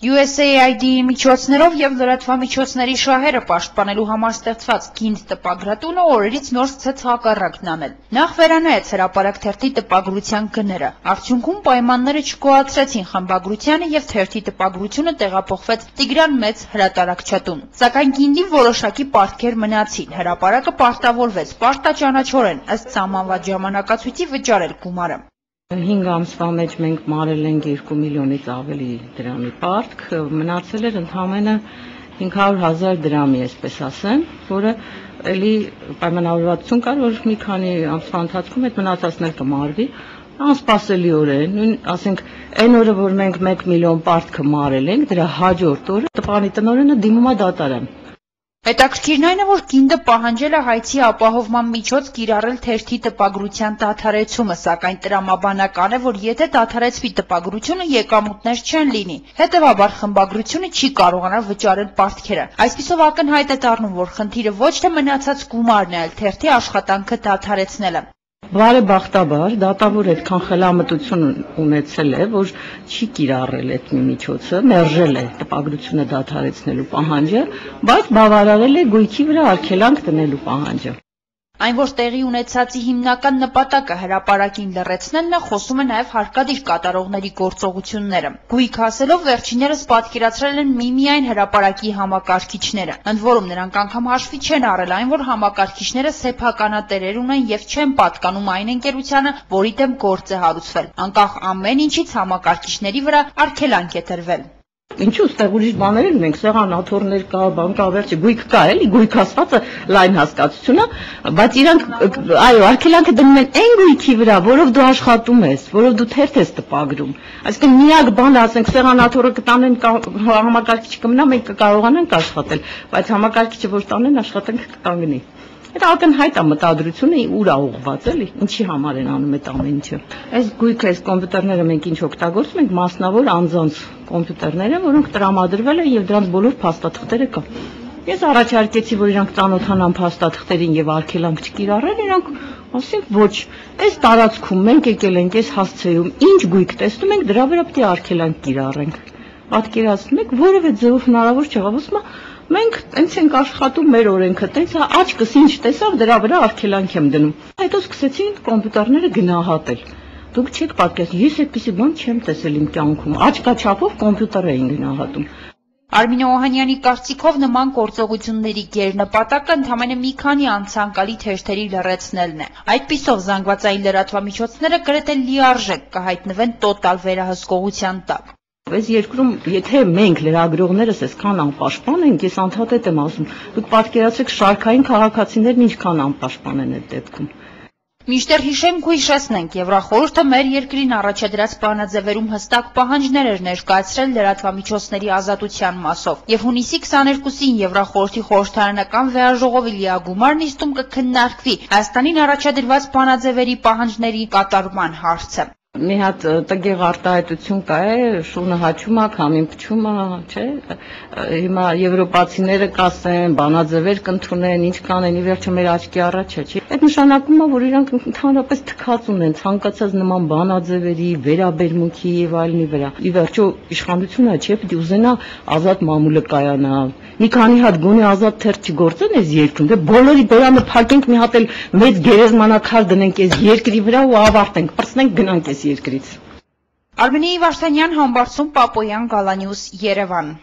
USAID-ի միջոցներով և լրատվամիջոցների շահերը պաշտպանելու համար ստեղծված «Գինդ» տպագրատունը օրերից նոր սկսեց հակառակն անել։ Նախ վերանայեց հրապարակ թերթի տպագրության գները։ Արդյունքում պայմանները չկոացրեցին խմբագրությանը և թերթի տպագրությունը տեղափոխվեց Տիգրան Մեծ հրատարակչատուն։ Սակայն «Գինդի» որոշակի պարտքեր մնացին։ Հրապարակը պարտավորվեց պարտաճանաչորեն ըստ սահմանված ժամանակացույցի վճարել գումարը։ 5 ամսվա մեջ մենք մարել ենք 2 միլիոնից ավելի դրամի պարտք, մնացել էր ընդամենը 500,000 դրամի, այսպես ասեմ, որը էլի պայմանավորվածություն կար, որ մի քանի ամսվա ընթացքում այդ մնացածն էլ կմարվի, անսպասելիորեն, ասենք, այն օրը, որ մենք 1 միլիոն պարտքը մարել ենք, դրա հաջորդ օրը տպանի տնօրենը դիմում է դատարան։ Հետաքրքիրն այն է, որ «Գինդը» պահանջել է հայցի ապահովման միջոց կիրառել թերթի տպագրության դադարեցումը, սակայն տրամաբանական է, որ եթե դադարեցվի տպագրությունը, եկամուտներ չեն լինի։ Հետևաբար խմբագրությունը չի կարողանա վճարել պարտքերը։ Այսպիսով ակնհայտ է դառնում, որ խնդիրը ոչ թե մնացած գումարն է, այլ թերթի աշխատանքը դադարեցնելը։ Բարեբախտաբար դատավոր այդքան խելամտություն ունեցել է, որ չի կիրառել այդ միջոցը, մերժել է տպագրությունը դադարեցնելու պահանջը, բայց բավարարել է գույքի վրա արգելանք դնելու պահանջը։ Այն, որ տեղի ունեցածի հիմնական նպատակը հրապարակին լռեցնելն է, խոսում է նաև հարկադիր կատարողների գործողությունները։ Գույք ասելով վերջիններս պատկերացրել են միմիայն հրապարակի համակարգիչները։ Ընդ որում նրանք անգամ հաշվի չեն առել այն, որ համակարգիչները սեփականատերեր ունեն և չեն պատկանում այն ընկերությանը, որի դեմ գործ է հարուցվել։ Անկախ ամեն ինչից համակարգիչների վրա արգելանք է տրվել։ Ինչու՞ ստեղ ուրիշ բաներ ունենք, սեղանաթոռներ կա, բան կա, վերջը գույք կա, էլի գույք ասվածը լայն հասկացություն է, բայց իրանք այո, արգելանքը դնում են այն գույքի վրա, որով դու աշխատում ես, որով դու թերթ ես տպագրում։ Այսինքն միակ բանը, ասենք, սեղանաթոռը կտանեն համակարգիչը կմնա, մենք կկարողանանք աշխատել, բայց համակարգիչը որ տանեն, աշխատանքը կկանգնի։ Այդ ակնհայտ է մտադրությունը ուր է ուղղված, էլի, ինչի համար են անում այդ ամեն ինչը։ Այս գույքը, այս կոմպյուտերները մենք ինչ օգտագործում ենք, մասնավոր անձանց կոմպյուտերները, որոնք տրամադրվել են եւ դրանց բոլոր փաստաթղթերը կա։ Ես առաջարկեցի, որ իրանք ծանոթանան փաստաթղթերին եւ արգելանք չկիրառեն, իրանք ասենք ոչ, այս տարածքում մենք եկել ենք այս հասցեում, ինչ գույք տեսնում ենք, դրա վրա պետք է արգելանք կիրառենք։ Պատկերացնում եք, որևէ ձևով հնարավոր չէ, ասում եմ, մենք տենց ենք աշխատում մեր օրենքը, տենց աչքս ինչ տեսավ, դրա վրա արգելանք եմ դնում։ Հետո սկսեցին կոմպյուտերները գնահատել։ Դուք չեք պատկերացնում, ես այդպիսի բան չեմ տեսել իմ կյանքում։ Աչքաչափով կոմպյուտեր էին գնահատում։ Արմինե Օհանյանի կարծիքով նման գործողությունների գերնպատակը ընդամենը մի քանի անցանկալի թերթերի լռեցնելն է։ Այդպիսով զանգվածային լրատվամիջոցները գրեթե լիարժեք կհայտնվեն տոտալ վերահսկողության տակ։ Այս երկրում, եթե մենք լրագրողներս այսքան անպաշտպան ենք, ես անդադար եմ ասում, դուք պատկերացրեք շարքային քաղաքացիներն ինչքան անպաշտպան են այդ դեպքում։ Մինչդեռ հիշենք ու հիշեցնենք, Եվրախորհուրդը մեր երկրին առաջադրած բանաձևերում հստակ պահանջներ էր ներկայացրել լրատվամիջոցների ազատության մասով, եւ հունիսի 22-ին Եվրախորհրդի խորհրդարանական վեհաժողովի լիագումար նիստում կքննարկվի Հայաստանին առաջադրված բանաձևերի պահանջների կատարման հարցը։ Մի հատ տգեղ արտահայտություն կա է, շունը հաչում է, քամին փչում է, չէ՞։ Հիմա եվրոպացիները կասեն, բանաձևեր կընդունեն, ինչ կանեն, ի վերջո մեր աչքի առաջ է, չի։ Այդ նշանակում է, որ իրանք ընդհանրապես թքած ունեն ցանկացած նման բանաձևերի, վերաբերմունքի եւ այլնի վրա։ Ի վերջո իշխանությունը չէ, պետք է ուզենա ազատ մամուլը կայանա։ Մի քանի հատ գոնե ազատ թերթ չգործեն այս երկրում, դե բոլորի բերանը փակենք, մի հատ էլ մեծ գերեզմանակար դնենք այս երկրի վրա ու ավարտենք, պրծնենք գնանք այս երկրից։ Արմինե Վարդանյան, Համբարձում, Պապոյան, Գալանյուս, Երևան։